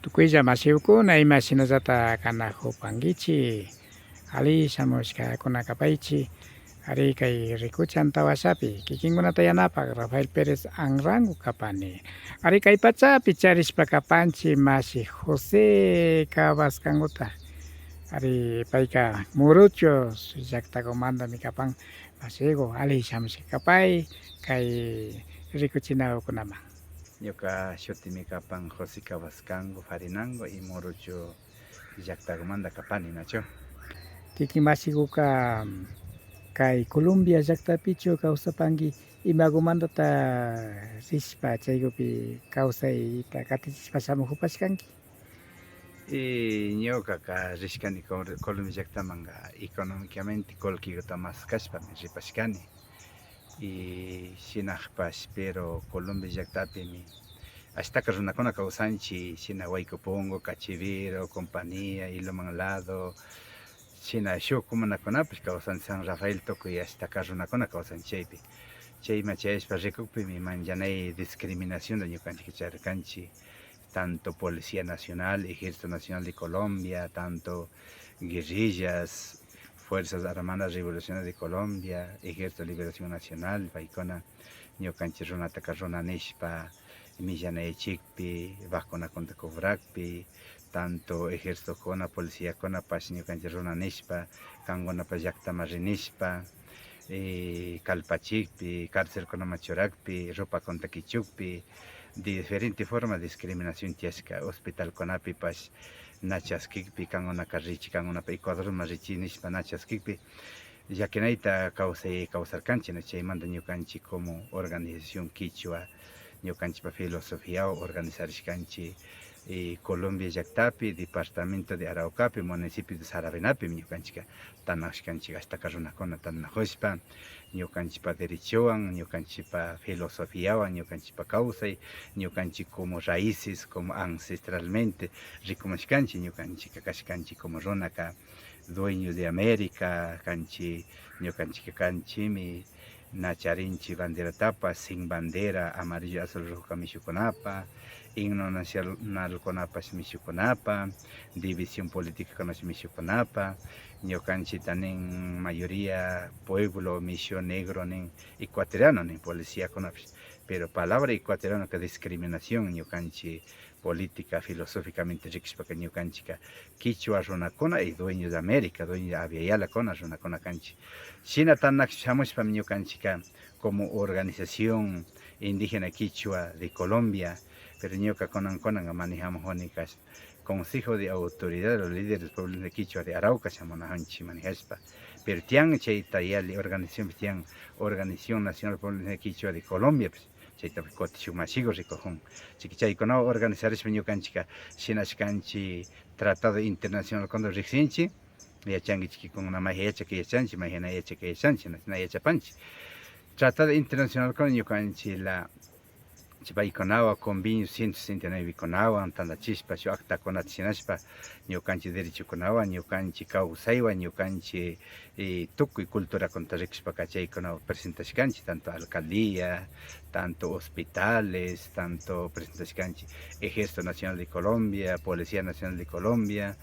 Tukuy masiwkuna imashinallata kanajupankichik ali shamushka kunakapaychik ari kay rikuchan antawasapi kikinkunata yanapaq Rafael Pérez Anrango kapani ari kay pachapi charishpa kapanchik masi José Cabascanguta ari payka Moruchos llaqtakumantami kapan masigo ali shamushka kapay kay rikuchinawkunaman. Ñuka shutimi kapan José Cabascango Farinango y Morucho llaqtakumanta kapani nacho. Kiki masikuka kay Colombia llaqtapichu kawsapanki imakumantata rishpa chaykupi kawsayta katichishpa shamuqupashkanki. Y ñuka rishkani Colombia llaqtamanga económicamente qullqiyuta mas kashpami ripashkani. Y shinaqpash pero Colombia llaqtapimi ashtaka runakuna kawsanchik shina Waykupungu, Cachiviro, compañía, Iloman lado shina shuk comunakunapish kawsanchik San Rafael tukuy ashtaka runakuna kawsanchik chaypi. Chayma chayashpa rikukpimi manllanay discriminación ñukanchik charkanchik tanto Policía Nacional, Ejército Nacional de Colombia, tanto guerrillas, Fuerzas Armadas Revolucionarias de Colombia, Ejército de Liberación Nacional, paykuna ñukanchik runataka runanishpa millanaychikpi, waqkunakunata cobraqpi, tanto ejército kuna, policía kuna pash ñukanchik runanishpa, kankunapas llaqtaman rinishpa, kalpachikpi, cárcelkunaman churakpi, rupakunata kichukpi, diferente forma de discriminación tiyashka hospitalkunapi pash nachaskikpi kankunaka richi kankunapa Ecuadorman richi nishpa nachaskikpi llakinayta kawsarkanchik chaymanta ñukanchik como organización Quichua ñukanchikpa filosofía organizarishkanchik Colombia llaqtapi, departamento de Araucapi, municipio de Saravinapi ñukanchik tanashkanchik ashtaka runakuna tanajushpa ñukanchikpa derechowan, ñukanchikpa filosofiawan, ñukanchikpa kawsay, ñukanchik como raíces, como ancestralmente rikumashkanchik ñukanchik kashkanchik como runaka dueño de América kanchik, ñukanchik kanchimi nacharinchik banderatapas sin bandera, amarillo, azul, rojo mishukunapa, himno nacional kunapas mishukunapa, división política kunapas mishukunapa, ñukanchik tanin mayoría pueblo misión negro nin ecuatoriano nin policía kunapas, pero palabra ecuatoriano que discriminación ñukanchik política filosóficamente rikishpaka ñukanchik Quichua runakuna y dueños de América, dueños de Aviala runakuna kanchik. Shina tanak shamushpami ñukanchik como organización indígena Quichua de Colombia, pero ñuka kunankuna manejamos únicas Consejo de Autoridad de los Líderes Pueblos de Quichua de Arauca shamunajanchik manejashpa. Pero tian chay tayali Organización Nacional Pueblos de Quichua de Colombia pues. Chaytapi kutishuk masigo rikujun chaykunawan organizarishpa ñukanchik shinashkanchik tratado internacional kunawan riqsinchik yachanchik kuna may yachaka yachanchik may hina yachaka yachanchik na yachapanchik tratado internacional kunawan ñukanchik paykunawan convenio 169 kunawan tandachishpa shuk actakunata shinashpa ñukanchik derechokunawan ñukanchik kawsaywan ñukanchik tukuy culturakunata rikushpaka chaykunawan presentashkanchik tanto alcaldía, tanto hospitales, tanto presentashkanchik Ejército Nacional de Colombia, Policía Nacional de Colombia,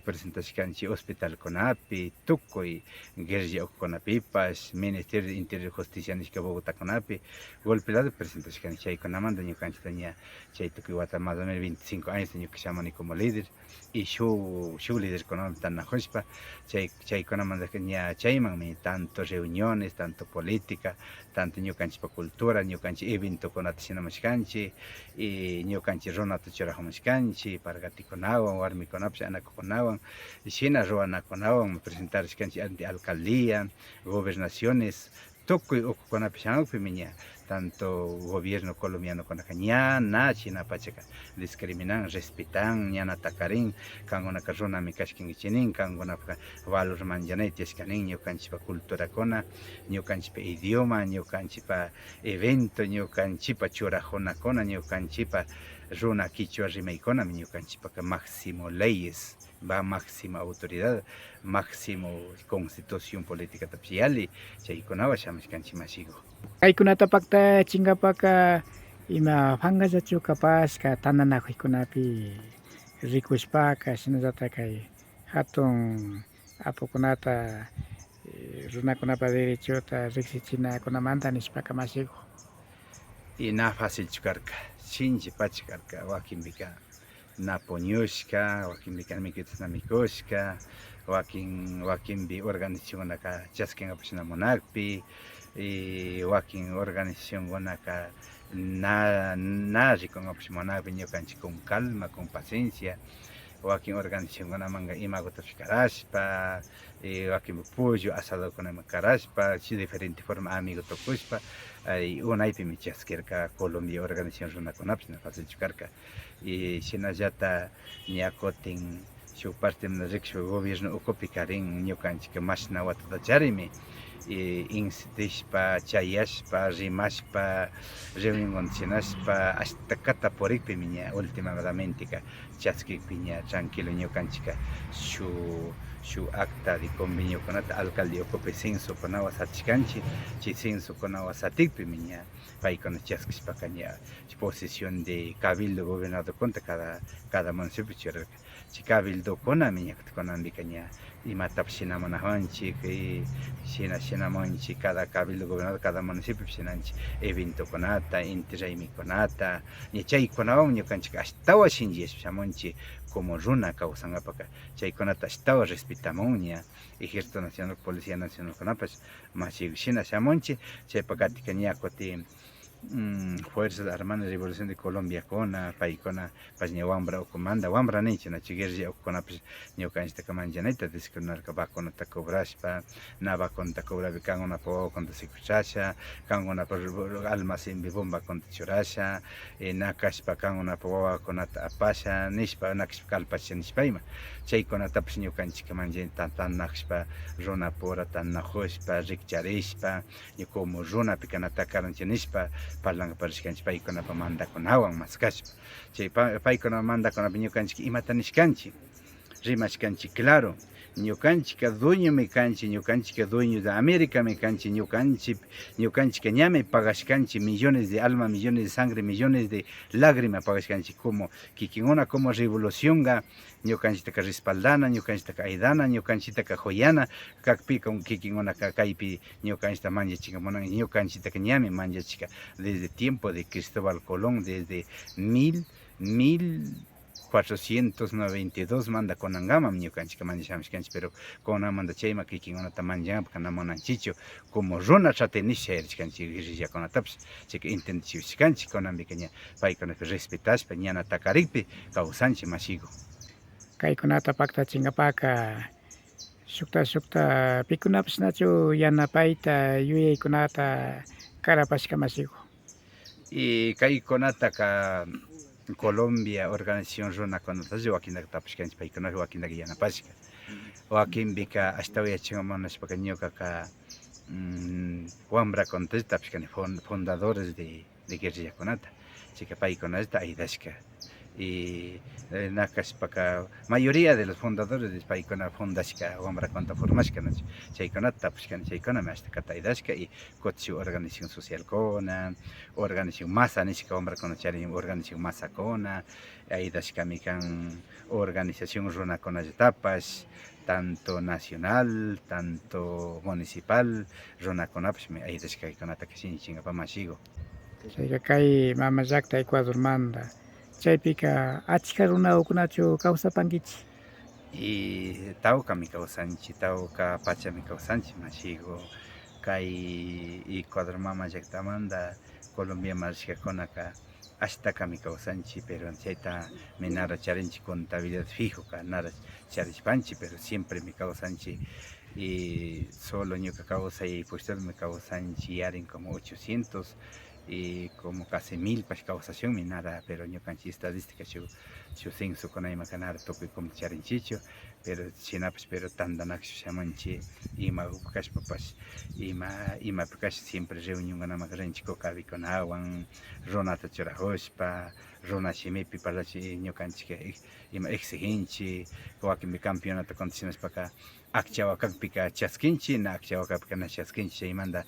presentashkanchik hospitalkunapi, tukuy guerrilla ukukunapipas, Ministerio de Interior y Justicia nishka Bogotakunapi, golpeado presentashkanchik chaykunamanta ñukanchik ña chay tukuy wata más o menos 25 años ñuka shamani como líder y shuk líderkunaman tanajushpa chaykunamanta ña chaymanmi tanto reuniones, tanto política, tanto ñukanchikpa cultura, ñukanchik eventokunata shinamashkanchik y ñukanchik runata churajamashkanchik pargatikunawan, warmikunapish anakukunawan shina ruwanakunawan presentarishkanchik ante alcaldía, gobernaciones, tukuy ukukunapish hampimi ña tanto gobierno colombiano kunaka ña na china pachaka discriminan, respetan, ña natakarin kankunaka runami kashkankichik nin kankunaka valor manllanay tiyashkanin ñukanchikpa culturakuna, ñukanchikpa idioma, ñukanchikpa evento, ñukanchikpa churajunakuna, ñukanchikpa runa Quichua rimaykunami ñukanchikpa máximo leyes va máxima autoridad, máximo constitución política tapiyali, chaykunawan shamashkanchik masigo. Kaykunatapakta chinkapaka ima pangallachu kapashka tananakuykunapi rikushpaka shinallata kay hatun apukunata runakunapa derechota riqsichinakunamanta nishpaka mashiko. Y na fácil chukarka, shinchi pachikarka, wakinbika na puñushka, wakinbika mikitas mikushka, wakinbi organizacionaka chaskingapish namunakpi, y wakin organizacionkunaka na rikungapish munakpi ñukanchik con calma, con paciencia, wakin organizacionkunamanga imagutapish karashpa, wakin pollo asadokunama karashpa, chi diferente forma amigo tukushpa, unaypimi chaskirka Colombia organización runakunapish na fácil chukarka, y shinallata ñakutin shuk parte rikshu gobierno ukupi karin ñukanchik mashna watata charimi, insistishpa, chayashpa, rimashpa, reunionkunachinashpa, hasta kata purikpimi ña últimamente chaskikpi ña tranquilo ñukanchik shu acta de conveniokunata alcalde ukupi censokunawan satishkanchik, chay censokunawan satikpimi ña paykuna chaskishpaka ña posición de cabildo gobernadorkunta cada municipio churarka, chay cabildokunami ña kunakunambika ña imatapish shinamunajunchik, shinamunchik cada cabildo gobernador cada municipio shinanchik eventokunata, inti raymikunata, ña chaykunawan ñukanchik ashtawan shinchiyashpa shamunchik como runa kawsanapaka, chaykunata ashtawan respetamun ña ejército nacional, policía nacional kunapash mashiyku shina shamunchik, chaypakatika ña kutin Fuerzas Armadas de Revolución de Colombia kuna paykuna pash ña wambra ukumanta, wambra ninchik nachu guerrilla ukukunapish ñukanchikta manchanayta disciplinarka vacunata cobrashpa, na vacunata cobrapi kankunapak wawakunata secuestrasha, kankunapak almacenpi bombakunata churasha, na kashpa kankunapak wawakunata apasha nishpa, na kashpa kalpasha nishpayma, chaykunatapish ñukanchik manchanayta tanaqshpa, runa pura tanajushpa, rikcharishpa, como runapi kanata karanchik nishpa parlang parishkanchik paykunapa mandakunawan maskashpa, chay paykuna mandakunapi ñukanchik imata nishkanchik rimashkanchik claro, ñukanchik dueñomi kanchik, ñukanchik dueño de América mi kanchik, ñukanchik ñami pagashkanchik millones de alma, millones de sangre, millones de lágrimas pagashkanchik como kikinkuna como revolucionga ñukanchitaka respaldana, ñukanchitaka aydana, ñukanchitaka joyana kakpika kikinkuna kaypi ñukanchita manchachikamunan, ñukanchitaka ñami manchachika desde tiempo de Cristóbal Colón, desde 1492 manda kunangaman ñukanchik manchashamishkanchik, pero kunamanta chayma kikinkunata manchanapak namunanchichu como runa chatinisha yarishkanchik guerrillakunatapish chayka entendishishkanchik kunanpika ña paykunapi respetashpa ñana takarikpi kawsanchik mashiyku. Kaykunata paktachinapaka shukta pikunapish nachu yanapayta yuyaykunata karapashka mashiyku. Y kaykunataka Colombia organización runakunatashi wakinaka tapashkanchik paykunapi wakinaka yanapashka, wakinpika ashtawan yachankamunashpaka ñukaka wambrakunatashi tapashkani fundadores de guerrillakunata, chayka paykunallata aydashka, y nakashpaka mayoría de los fundadores de paykuna fundashka wambrakunata formashka nachu, chaykunata tapashkani, chaykunami ashtakata aydashka, y kutin organización socialkuna, organización masa nishka wambrakuna charin organización masakuna aydashkami kan, organización runakunallatapash tanto nacional, tanto municipal runakunapashmi aydashka kaykunataka shinchinkapa mashiyku. Chayka kay mama llaqta Ecuadormanta chaypika achka runakunachu kawsapankichik. Y tawkami kawsanchik, tawka pachami kawsanchik mashiyku, kay Ecuador mama llaqtamanta Colombiaman rishkakunaka ashtakami kawsanchik, pero chayta nara charinchik contabilidad fijoka nara charishpanchik, pero siempre mi kawsanchik, y solo ñuka kawsay puestolmi kawsanchik yarin como 800 y como casi 1000 pash kawsashunmi nara, pero ñukanchik estadística shu censokunaymanka nara tukuy como charinchichu, pero chinapish pero tandanakusha shamunchik ima kashpapash imapi kash siempre reunionkunamanta rinchik kukawikunawan runata churajushpa, runa shimipi parlachik ñukanchik ima exigenchik, wakinmi campeonato condicionespaka akcha wakakpika chaskinchik, na akcha wakakpika na chaskinchik, chaymanta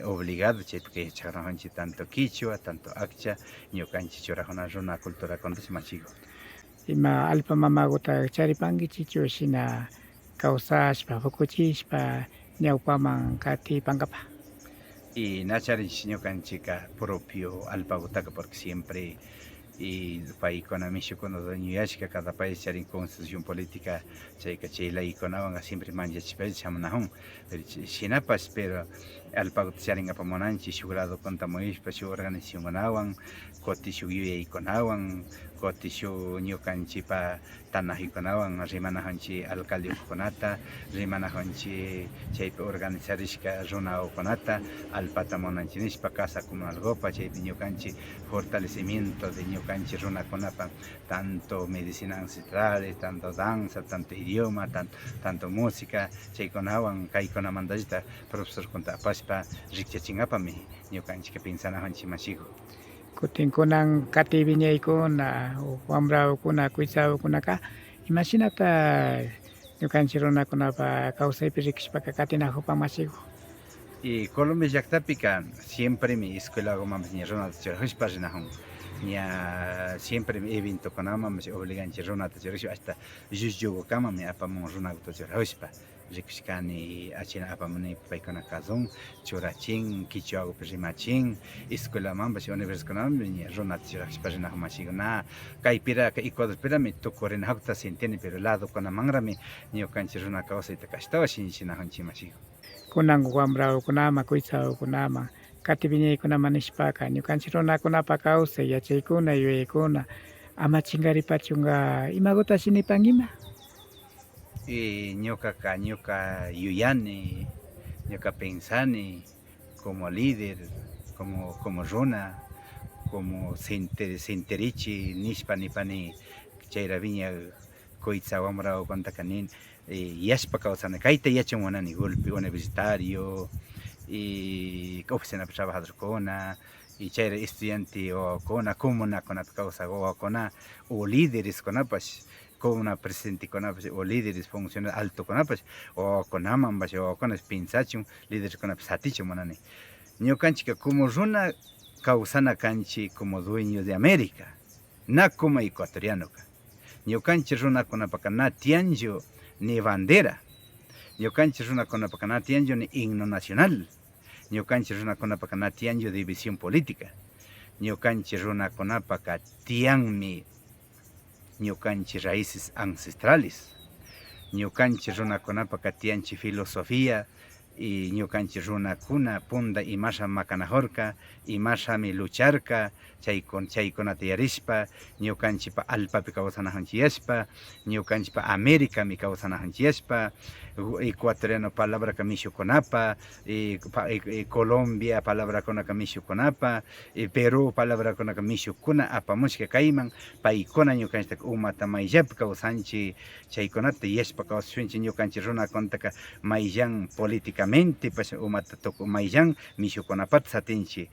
obligado chaypika yachakranjunchik tanto quichua, tanto akcha ñukanchik churajuna runa culturakunatashi mashiyku. ima alpa mamaguta charipankichik chushina kawsashpa fukuchishpa ñawpaman kati pankapa. Y nacharis ñukanchika propio alpagutaca porque siempre y paikuna mishukuna doñuyashka cada país charin constitución política chayka chay laykunawan siempre manchachipay shamunahun pero shinapas pero alpaguta charinqa munanchik shuk lado contamuyishpa shuk organizacionkunawan kutin shuk yuyaykunawan kutin shuk ñukanchipa tanakuykunawan rimanajunchik alcaldekunata rimanajunchik chaypi organizarishka runakunata alpata munanchik nishpa casa comunalgopa chaypi ñukanchik fortalecimiento de ñukanchik runakunapa tanto medicina ancestrales, tanto danza, tanto idioma, tanto música chaykunawan kaykunamantallata profesorkunata apashpa rikchachinapami ñukanchik pensanajunchik mashiko. Kutinkunan kati wiñaykuna wambraykuna kuysawkunaka imashinata ñukanchik runakunapa kawsaypi rikushpaka katinakukpan mashiko. Y Colombia llaktapika siempre mi escuelakumanpas ña runata churajushpa rinajun ña siempre mi eventokunamanpas obliganchik runata churajushpa hasta llullukkamami apamun runakuta churajushpa rikushkani achina apamuni paykuna kazun churachin kichwakupi rimachin escuelamanpas universidadkunamanpas ña runata churajushpa rinajun mashiko na kaypira Ecuadorpirami tukurinajukta sintini pero ladokunamanrami ñukanchik runa kawsayta kashtawa shinchinakunchik mashiko. Kunan wambrakunama kuysawkunama kati wiñaykunaman nishpaka ñukanchik runakunapa kawsay yachaykuna yuyaykuna ama chingaripachunqa imagutashi nipankima. Ñuka yuyani, ñuka pensani como líder, como runa, como senterichi nishpa nipani chayra viña kuytsa wambrakunata nin yashpa kawsana kayta yachan munani golpe universitario y oficinapi trabajadorkuna y chayra estudiante wawakuna comunakunapi kawsaq wawakuna o líderes kunapas comuna presidentekunapas o líderes funcionarios altokunapas wawakunamanpas wawakunas pensachun lídereskunapas satichun munani ñukanchika como runa kawsana kanchik como dueño de América na como ecuatorianoka ñukanchik runakunapaka na tianchu ni bandera ñukanchik runakunapaka na tianchu ni himno nacional ñukanchik runakunapaka na tianchu división política ñukanchik runakunapaka tianmi ñukanchik raíces ancestrales ñukanchik runakunapaka tianchik filosofía y ñukanchik runakuna punda imasha makanajurka imashami lucharka chaykunata yarishpa ñukanchikpa alpapi kawsanajunchik yashpa ñukanchikpa Americami kawsanajunchik yashpa ecuatoriano palabraka mishukunapa Colombia palabrakunaka mishukunapa Perú palabrakunaka mishukuna apamushka kayman paykuna ñukanchik umata mayllapi kawsanchik chaykunata yashpa kawsashunchik ñukanchik runakunataka mayllan políticamente pues umata mayllan mishukunapata satinchik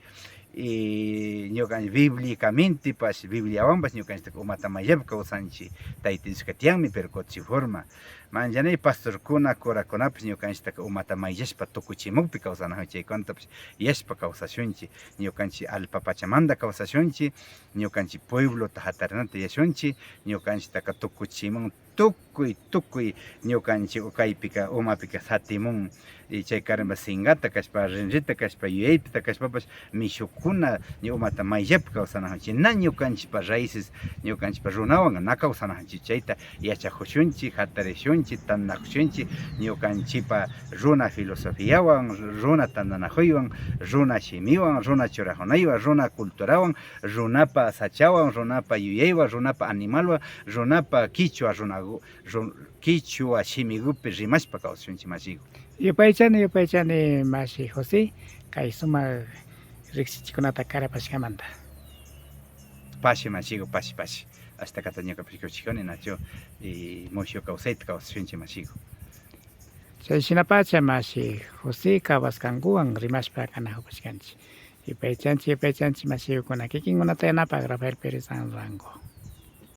y ñukanchik bíblicamente pues Bibliawanpas ñukanchik umata mayllapi kawsanchik tayta Diosqa tiyanmi pero kutin forma manllanay pastorkuna curakunapas ñukanchik umata mayllashpa tukuchimukpi kawsanajunchik chaykunatapas yashpa kawsashunchik ñukanchik alpa pachamanta kawsashunchik ñukanchik pueblota hatarinata yashunchik ñukanchiktaka tukuchimun tukuy ñukanchik kaypika umapika satimun y chay karanpas singata kashpa rinrita kashpa yuyaypita kashpapas mishukuna umata mayllapi kawsanajunchik na ñukanchikpa raíces ñukanchikpa runawan na kawsanajunchik chayta yachajushunchik hatarishunchik tanajushunchik ñukanchikpa runa filosofiawan runa tananakuywan runa shimiwan runa churajunaywan runa culturawan runapa sachawan runapa yuyaywan runapa animalwan runapa Quichua shimigupi rimashpa kawsashunchik mashiko. Yupaychani mashi José kay sumak riksichikunata karapashkamanta. Pashi mashiko pashi hasta kata ñukapish kuchikuni nacho y mushu kawsayta kawsashunchik mashiko. Chayshinapacha mashi José kawaskankuwan rimashpa kanakupashkanchik. Yupaychanchik mashikuna kikinkunata yanapak Rafael Pérez Rango.